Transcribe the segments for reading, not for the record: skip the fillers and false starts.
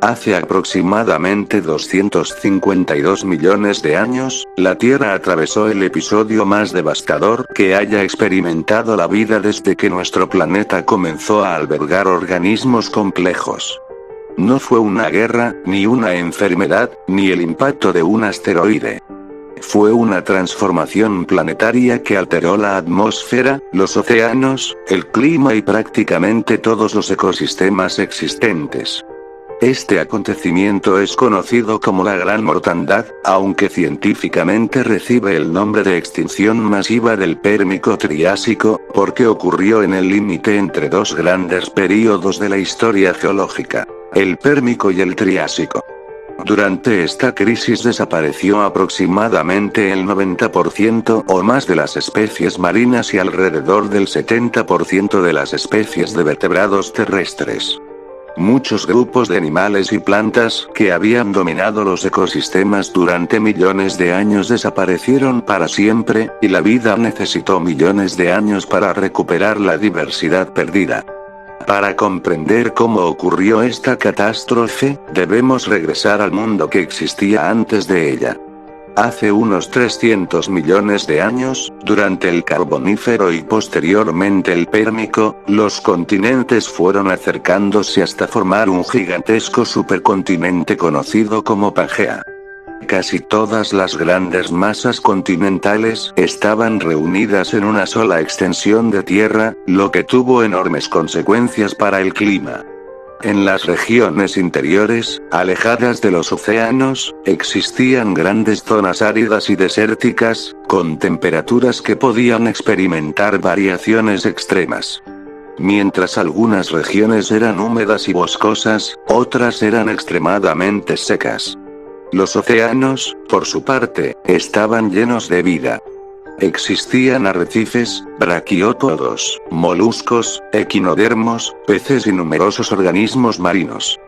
Hace aproximadamente 252 millones de años, la Tierra atravesó el episodio más devastador que haya experimentado la vida desde que nuestro planeta comenzó a albergar organismos complejos. No fue una guerra, ni una enfermedad, ni el impacto de un asteroide. Fue una transformación planetaria que alteró la atmósfera, los océanos, el clima y prácticamente todos los ecosistemas existentes. Este acontecimiento es conocido como la Gran Mortandad, aunque científicamente recibe el nombre de extinción masiva del Pérmico-Triásico, porque ocurrió en el límite entre dos grandes períodos de la historia geológica, el Pérmico y el Triásico. Durante esta crisis desapareció aproximadamente el 90% o más de las especies marinas y alrededor del 70% de las especies de vertebrados terrestres. Muchos grupos de animales y plantas que habían dominado los ecosistemas durante millones de años desaparecieron para siempre, y la vida necesitó millones de años para recuperar la diversidad perdida. Para comprender cómo ocurrió esta catástrofe, debemos regresar al mundo que existía antes de ella. Hace unos 300 millones de años, durante el Carbonífero y posteriormente el Pérmico, los continentes fueron acercándose hasta formar un gigantesco supercontinente conocido como Pangea. Casi todas las grandes masas continentales estaban reunidas en una sola extensión de tierra, lo que tuvo enormes consecuencias para el clima. En las regiones interiores, alejadas de los océanos, existían grandes zonas áridas y desérticas, con temperaturas que podían experimentar variaciones extremas. Mientras algunas regiones eran húmedas y boscosas, otras eran extremadamente secas. Los océanos, por su parte, estaban llenos de vida. Existían arrecifes, braquiópodos, moluscos, equinodermos, peces y numerosos organismos marinos.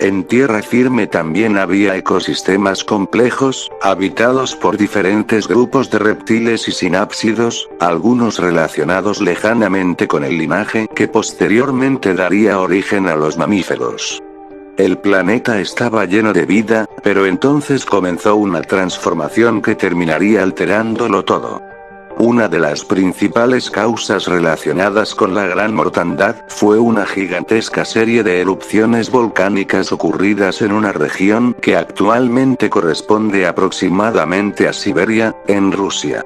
En tierra firme también había ecosistemas complejos, habitados por diferentes grupos de reptiles y sinápsidos, algunos relacionados lejanamente con el linaje que posteriormente daría origen a los mamíferos. El planeta estaba lleno de vida, pero entonces comenzó una transformación que terminaría alterándolo todo. Una de las principales causas relacionadas con la Gran Mortandad fue una gigantesca serie de erupciones volcánicas ocurridas en una región que actualmente corresponde aproximadamente a Siberia, en Rusia.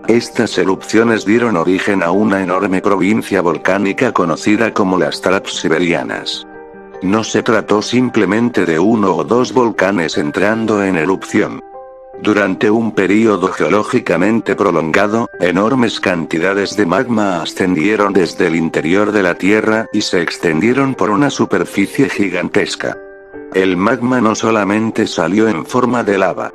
Estas erupciones dieron origen a una enorme provincia volcánica conocida como las Transsiberianas. No se trató simplemente de uno o dos volcanes entrando en erupción. Durante un período geológicamente prolongado, enormes cantidades de magma ascendieron desde el interior de la Tierra y se extendieron por una superficie gigantesca. El magma no solamente salió en forma de lava.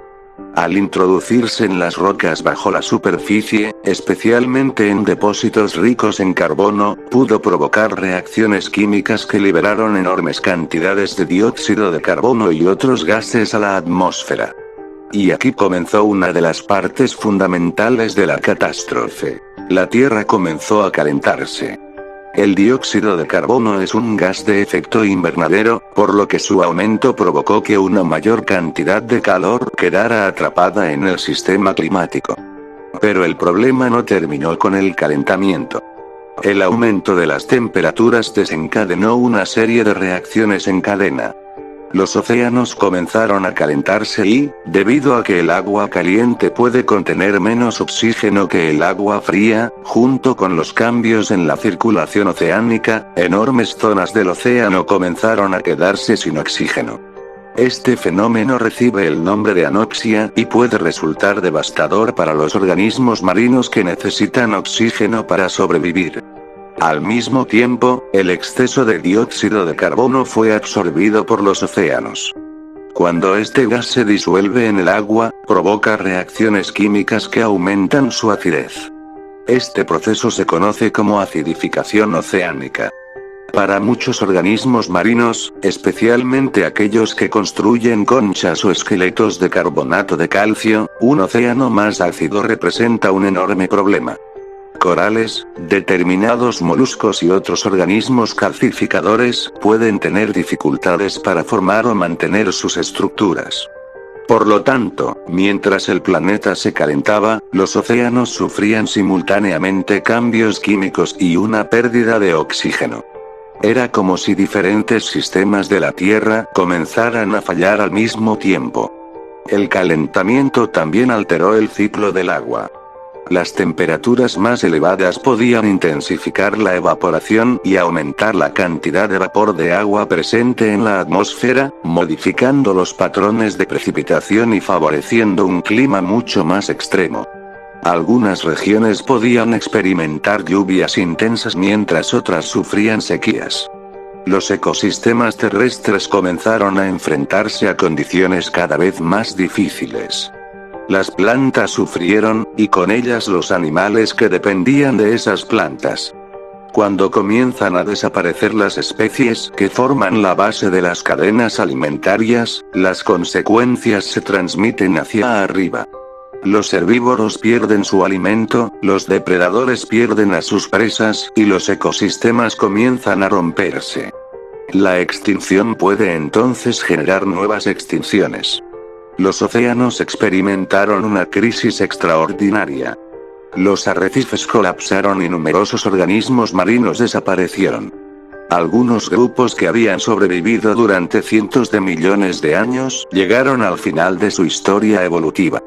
Al introducirse en las rocas bajo la superficie, especialmente en depósitos ricos en carbono, pudo provocar reacciones químicas que liberaron enormes cantidades de dióxido de carbono y otros gases a la atmósfera. Y aquí comenzó una de las partes fundamentales de la catástrofe. La Tierra comenzó a calentarse. El dióxido de carbono es un gas de efecto invernadero, por lo que su aumento provocó que una mayor cantidad de calor quedara atrapada en el sistema climático. Pero el problema no terminó con el calentamiento. El aumento de las temperaturas desencadenó una serie de reacciones en cadena. Los océanos comenzaron a calentarse y, debido a que el agua caliente puede contener menos oxígeno que el agua fría, junto con los cambios en la circulación oceánica, enormes zonas del océano comenzaron a quedarse sin oxígeno. Este fenómeno recibe el nombre de anoxia y puede resultar devastador para los organismos marinos que necesitan oxígeno para sobrevivir. Al mismo tiempo, el exceso de dióxido de carbono fue absorbido por los océanos. Cuando este gas se disuelve en el agua, provoca reacciones químicas que aumentan su acidez. Este proceso se conoce como acidificación oceánica. Para muchos organismos marinos, especialmente aquellos que construyen conchas o esqueletos de carbonato de calcio, un océano más ácido representa un enorme problema. corales, determinados moluscos y otros organismos calcificadores pueden tener dificultades para formar o mantener sus estructuras. Por lo tanto, mientras el planeta se calentaba, los océanos sufrían simultáneamente cambios químicos y una pérdida de oxígeno. Era como si diferentes sistemas de la Tierra comenzaran a fallar al mismo tiempo. El calentamiento también alteró el ciclo del agua. Las temperaturas más elevadas podían intensificar la evaporación y aumentar la cantidad de vapor de agua presente en la atmósfera, modificando los patrones de precipitación y favoreciendo un clima mucho más extremo. Algunas regiones podían experimentar lluvias intensas mientras otras sufrían sequías. Los ecosistemas terrestres comenzaron a enfrentarse a condiciones cada vez más difíciles. Las plantas sufrieron, y con ellas los animales que dependían de esas plantas. Cuando comienzan a desaparecer las especies que forman la base de las cadenas alimentarias, las consecuencias se transmiten hacia arriba. Los herbívoros pierden su alimento, los depredadores pierden a sus presas, y los ecosistemas comienzan a romperse. La extinción puede entonces generar nuevas extinciones. Los océanos experimentaron una crisis extraordinaria. Los arrecifes colapsaron y numerosos organismos marinos desaparecieron. Algunos grupos que habían sobrevivido durante cientos de millones de años llegaron al final de su historia evolutiva.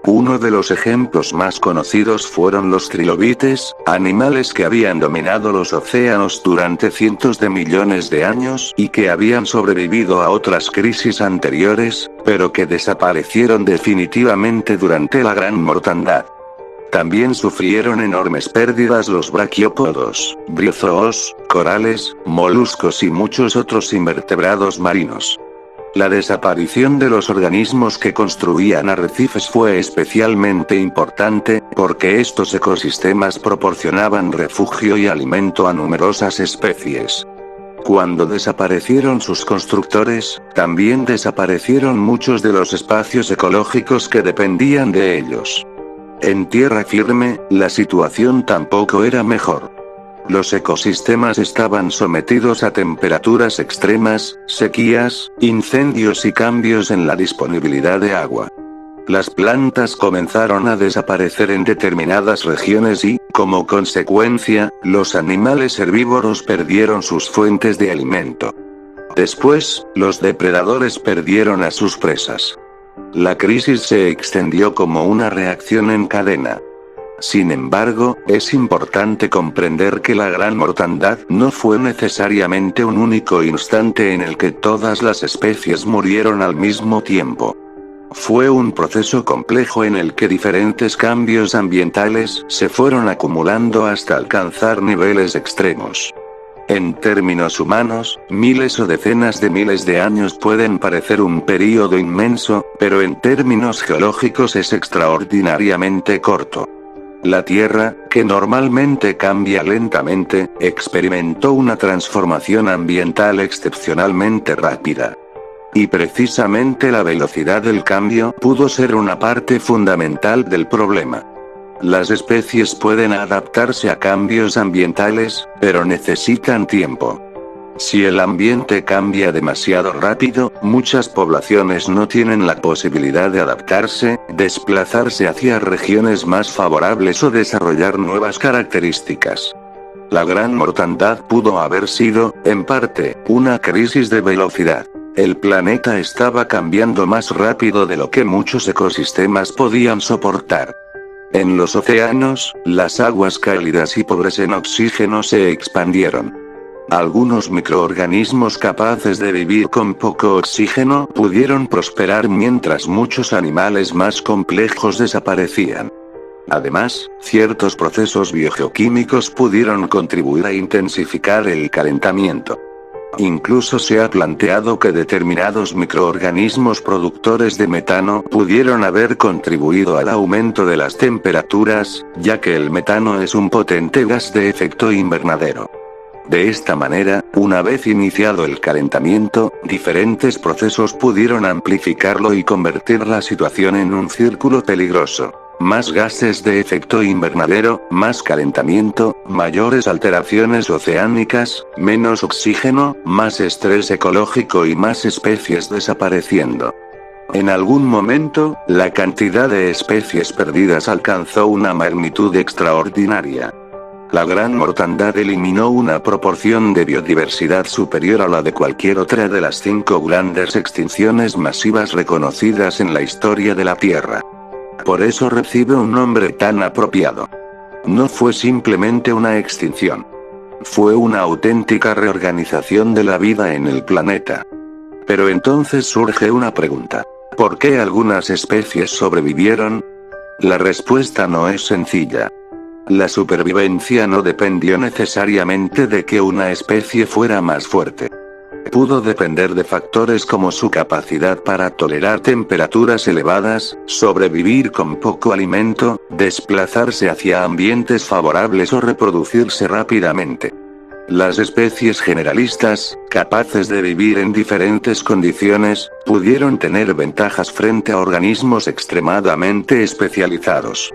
Uno de los ejemplos más conocidos fueron los trilobites, animales que habían dominado los océanos durante cientos de millones de años y que habían sobrevivido a otras crisis anteriores, pero que desaparecieron definitivamente durante la Gran Mortandad. También sufrieron enormes pérdidas los braquiópodos, briozoos, corales, moluscos y muchos otros invertebrados marinos. La desaparición de los organismos que construían arrecifes fue especialmente importante, porque estos ecosistemas proporcionaban refugio y alimento a numerosas especies. Cuando desaparecieron sus constructores, también desaparecieron muchos de los espacios ecológicos que dependían de ellos. En tierra firme, la situación tampoco era mejor. Los ecosistemas estaban sometidos a temperaturas extremas, sequías, incendios y cambios en la disponibilidad de agua. Las plantas comenzaron a desaparecer en determinadas regiones y, como consecuencia, los animales herbívoros perdieron sus fuentes de alimento. Después, los depredadores perdieron a sus presas. La crisis se extendió como una reacción en cadena. Sin embargo, es importante comprender que la Gran Mortandad no fue necesariamente un único instante en el que todas las especies murieron al mismo tiempo. Fue un proceso complejo en el que diferentes cambios ambientales se fueron acumulando hasta alcanzar niveles extremos. En términos humanos, miles o decenas de miles de años pueden parecer un período inmenso, pero en términos geológicos es extraordinariamente corto. La Tierra, que normalmente cambia lentamente, experimentó una transformación ambiental excepcionalmente rápida. Y precisamente la velocidad del cambio pudo ser una parte fundamental del problema. Las especies pueden adaptarse a cambios ambientales, pero necesitan tiempo. Si el ambiente cambia demasiado rápido, muchas poblaciones no tienen la posibilidad de adaptarse, desplazarse hacia regiones más favorables o desarrollar nuevas características. La Gran Mortandad pudo haber sido, en parte, una crisis de velocidad. El planeta estaba cambiando más rápido de lo que muchos ecosistemas podían soportar. En los océanos, las aguas cálidas y pobres en oxígeno se expandieron. Algunos microorganismos capaces de vivir con poco oxígeno pudieron prosperar mientras muchos animales más complejos desaparecían. Además, ciertos procesos biogeoquímicos pudieron contribuir a intensificar el calentamiento. Incluso se ha planteado que determinados microorganismos productores de metano pudieron haber contribuido al aumento de las temperaturas, ya que el metano es un potente gas de efecto invernadero. De esta manera, una vez iniciado el calentamiento, diferentes procesos pudieron amplificarlo y convertir la situación en un círculo peligroso. Más gases de efecto invernadero, más calentamiento, mayores alteraciones oceánicas, menos oxígeno, más estrés ecológico y más especies desapareciendo. En algún momento, la cantidad de especies perdidas alcanzó una magnitud extraordinaria. La gran mortandad eliminó una proporción de biodiversidad superior a la de cualquier otra de las 5 grandes extinciones masivas reconocidas en la historia de la Tierra. Por eso recibe un nombre tan apropiado. No fue simplemente una extinción. Fue una auténtica reorganización de la vida en el planeta. Pero entonces surge una pregunta. ¿Por qué algunas especies sobrevivieron? La respuesta no es sencilla. La supervivencia no dependió necesariamente de que una especie fuera más fuerte. Pudo depender de factores como su capacidad para tolerar temperaturas elevadas, sobrevivir con poco alimento, desplazarse hacia ambientes favorables o reproducirse rápidamente. Las especies generalistas, capaces de vivir en diferentes condiciones, pudieron tener ventajas frente a organismos extremadamente especializados.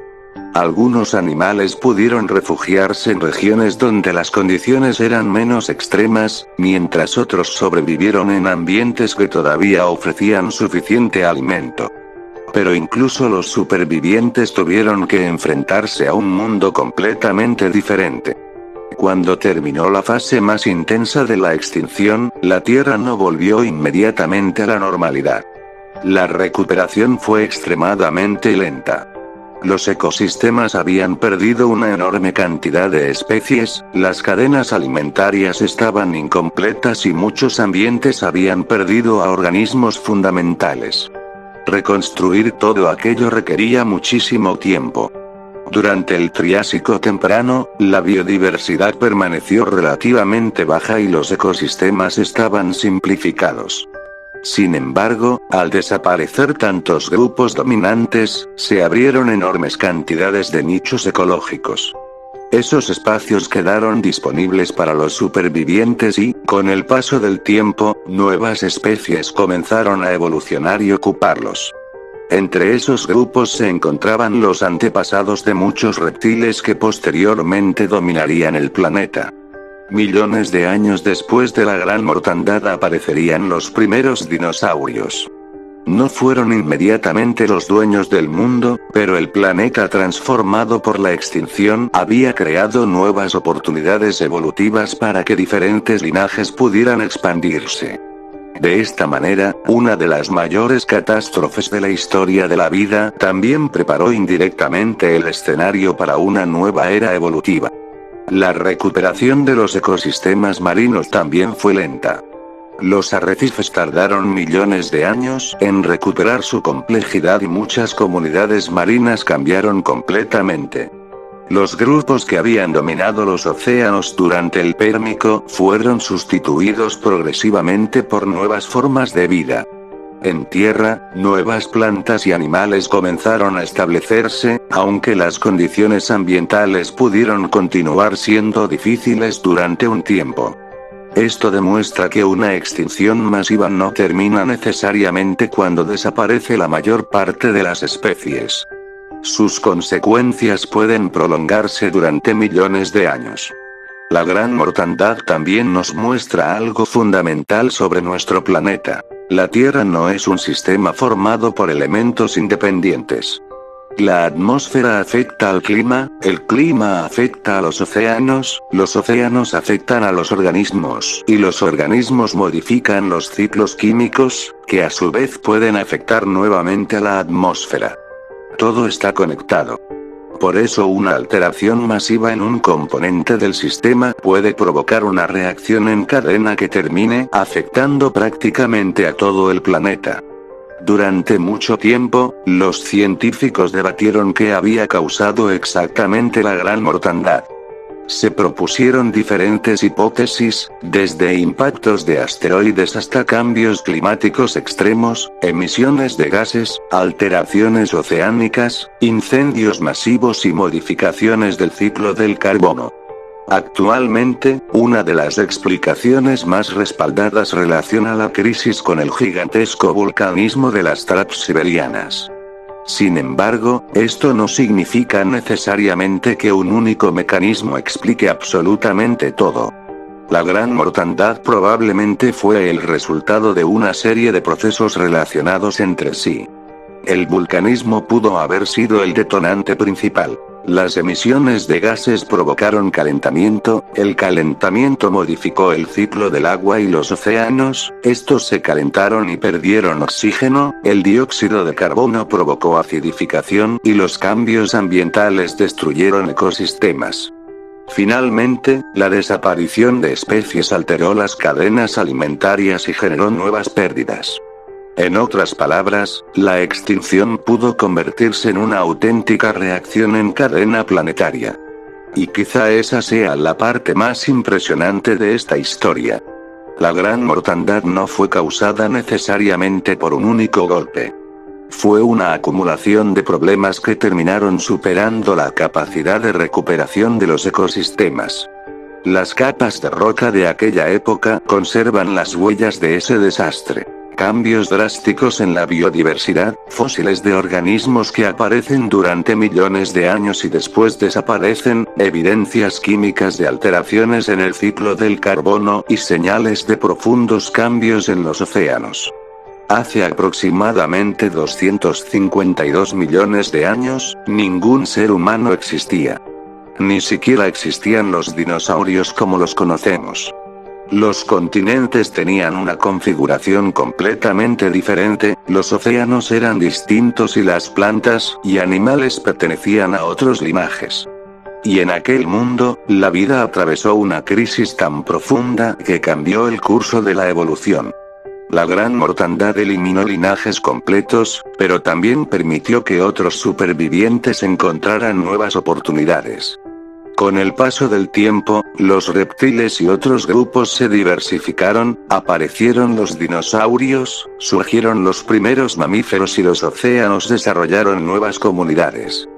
Algunos animales pudieron refugiarse en regiones donde las condiciones eran menos extremas, mientras otros sobrevivieron en ambientes que todavía ofrecían suficiente alimento. Pero incluso los supervivientes tuvieron que enfrentarse a un mundo completamente diferente. Cuando terminó la fase más intensa de la extinción, la Tierra no volvió inmediatamente a la normalidad. La recuperación fue extremadamente lenta. Los ecosistemas habían perdido una enorme cantidad de especies, las cadenas alimentarias estaban incompletas y muchos ambientes habían perdido a organismos fundamentales. Reconstruir todo aquello requería muchísimo tiempo. Durante el Triásico temprano, la biodiversidad permaneció relativamente baja y los ecosistemas estaban simplificados. Sin embargo, al desaparecer tantos grupos dominantes, se abrieron enormes cantidades de nichos ecológicos. Esos espacios quedaron disponibles para los supervivientes y, con el paso del tiempo, nuevas especies comenzaron a evolucionar y ocuparlos. Entre esos grupos se encontraban los antepasados de muchos reptiles que posteriormente dominarían el planeta. Millones de años después de la gran mortandad aparecerían los primeros dinosaurios. No fueron inmediatamente los dueños del mundo, pero el planeta transformado por la extinción había creado nuevas oportunidades evolutivas para que diferentes linajes pudieran expandirse. De esta manera, una de las mayores catástrofes de la historia de la vida también preparó indirectamente el escenario para una nueva era evolutiva. La recuperación de los ecosistemas marinos también fue lenta. Los arrecifes tardaron millones de años en recuperar su complejidad y muchas comunidades marinas cambiaron completamente. Los grupos que habían dominado los océanos durante el Pérmico fueron sustituidos progresivamente por nuevas formas de vida. En tierra, nuevas plantas y animales comenzaron a establecerse, aunque las condiciones ambientales pudieron continuar siendo difíciles durante un tiempo. Esto demuestra que una extinción masiva no termina necesariamente cuando desaparece la mayor parte de las especies. Sus consecuencias pueden prolongarse durante millones de años. La gran mortandad también nos muestra algo fundamental sobre nuestro planeta. La Tierra no es un sistema formado por elementos independientes. La atmósfera afecta al clima, el clima afecta a los océanos afectan a los organismos, y los organismos modifican los ciclos químicos, que a su vez pueden afectar nuevamente a la atmósfera. Todo está conectado. Por eso una alteración masiva en un componente del sistema puede provocar una reacción en cadena que termine afectando prácticamente a todo el planeta. Durante mucho tiempo, los científicos debatieron qué había causado exactamente la gran mortandad. Se propusieron diferentes hipótesis, desde impactos de asteroides hasta cambios climáticos extremos, emisiones de gases, alteraciones oceánicas, incendios masivos y modificaciones del ciclo del carbono. Actualmente, una de las explicaciones más respaldadas relaciona la crisis con el gigantesco vulcanismo de las Transiberianas. Sin embargo, esto no significa necesariamente que un único mecanismo explique absolutamente todo. La gran mortandad probablemente fue el resultado de una serie de procesos relacionados entre sí. El vulcanismo pudo haber sido el detonante principal. Las emisiones de gases provocaron calentamiento, el calentamiento modificó el ciclo del agua y los océanos, estos se calentaron y perdieron oxígeno, el dióxido de carbono provocó acidificación y los cambios ambientales destruyeron ecosistemas. Finalmente, la desaparición de especies alteró las cadenas alimentarias y generó nuevas pérdidas. En otras palabras, la extinción pudo convertirse en una auténtica reacción en cadena planetaria. Y quizá esa sea la parte más impresionante de esta historia. La gran mortandad no fue causada necesariamente por un único golpe. Fue una acumulación de problemas que terminaron superando la capacidad de recuperación de los ecosistemas. Las capas de roca de aquella época conservan las huellas de ese desastre. Cambios drásticos en la biodiversidad, fósiles de organismos que aparecen durante millones de años y después desaparecen, evidencias químicas de alteraciones en el ciclo del carbono y señales de profundos cambios en los océanos. Hace aproximadamente 252 millones de años, ningún ser humano existía. Ni siquiera existían los dinosaurios como los conocemos. Los continentes tenían una configuración completamente diferente, los océanos eran distintos y las plantas y animales pertenecían a otros linajes. Y en aquel mundo, la vida atravesó una crisis tan profunda que cambió el curso de la evolución. La gran mortandad eliminó linajes completos, pero también permitió que otros supervivientes encontraran nuevas oportunidades. Con el paso del tiempo, los reptiles y otros grupos se diversificaron, aparecieron los dinosaurios, surgieron los primeros mamíferos y los océanos desarrollaron nuevas comunidades.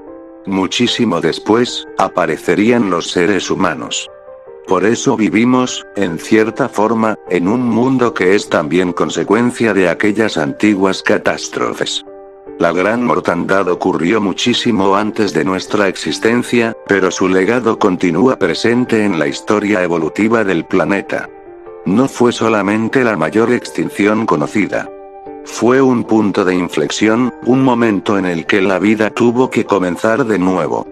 Muchísimo después, aparecerían los seres humanos. Por eso vivimos, en cierta forma, en un mundo que es también consecuencia de aquellas antiguas catástrofes. La gran mortandad ocurrió muchísimo antes de nuestra existencia, pero su legado continúa presente en la historia evolutiva del planeta. No fue solamente la mayor extinción conocida. Fue un punto de inflexión, un momento en el que la vida tuvo que comenzar de nuevo.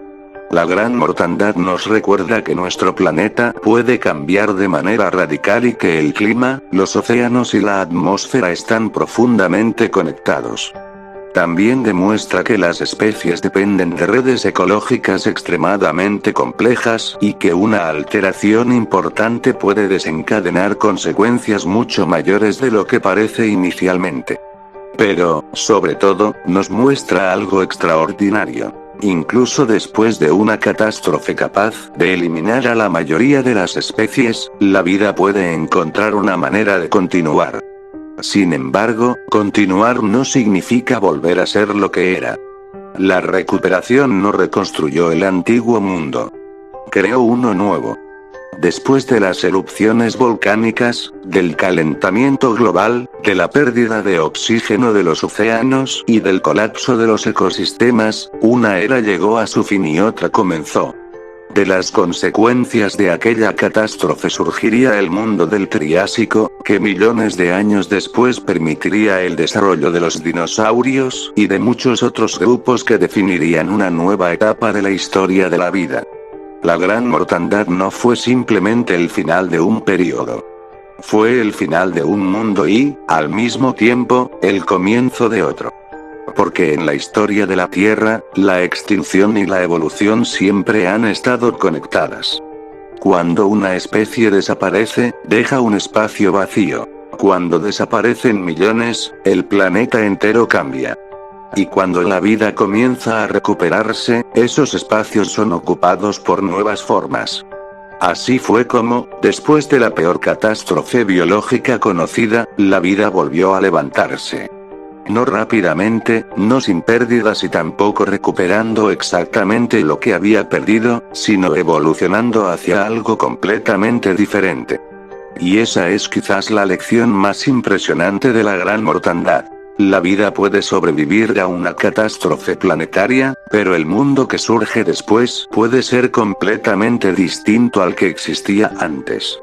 La gran mortandad nos recuerda que nuestro planeta puede cambiar de manera radical y que el clima, los océanos y la atmósfera están profundamente conectados. También demuestra que las especies dependen de redes ecológicas extremadamente complejas y que una alteración importante puede desencadenar consecuencias mucho mayores de lo que parece inicialmente. Pero, sobre todo, nos muestra algo extraordinario. Incluso después de una catástrofe capaz de eliminar a la mayoría de las especies, la vida puede encontrar una manera de continuar. Sin embargo, continuar no significa volver a ser lo que era. La recuperación no reconstruyó el antiguo mundo. Creó uno nuevo. Después de las erupciones volcánicas, del calentamiento global, de la pérdida de oxígeno de los océanos y del colapso de los ecosistemas, una era llegó a su fin y otra comenzó. De las consecuencias de aquella catástrofe surgiría el mundo del Triásico, que millones de años después permitiría el desarrollo de los dinosaurios y de muchos otros grupos que definirían una nueva etapa de la historia de la vida. La gran mortandad no fue simplemente el final de un periodo. Fue el final de un mundo y, al mismo tiempo, el comienzo de otro. Porque en la historia de la Tierra, la extinción y la evolución siempre han estado conectadas. Cuando una especie desaparece, deja un espacio vacío. Cuando desaparecen millones, el planeta entero cambia. Y cuando la vida comienza a recuperarse, esos espacios son ocupados por nuevas formas. Así fue como, después de la peor catástrofe biológica conocida, la vida volvió a levantarse. No rápidamente, no sin pérdidas y tampoco recuperando exactamente lo que había perdido, sino evolucionando hacia algo completamente diferente. Y esa es quizás la lección más impresionante de la gran mortandad. La vida puede sobrevivir a una catástrofe planetaria, pero el mundo que surge después puede ser completamente distinto al que existía antes.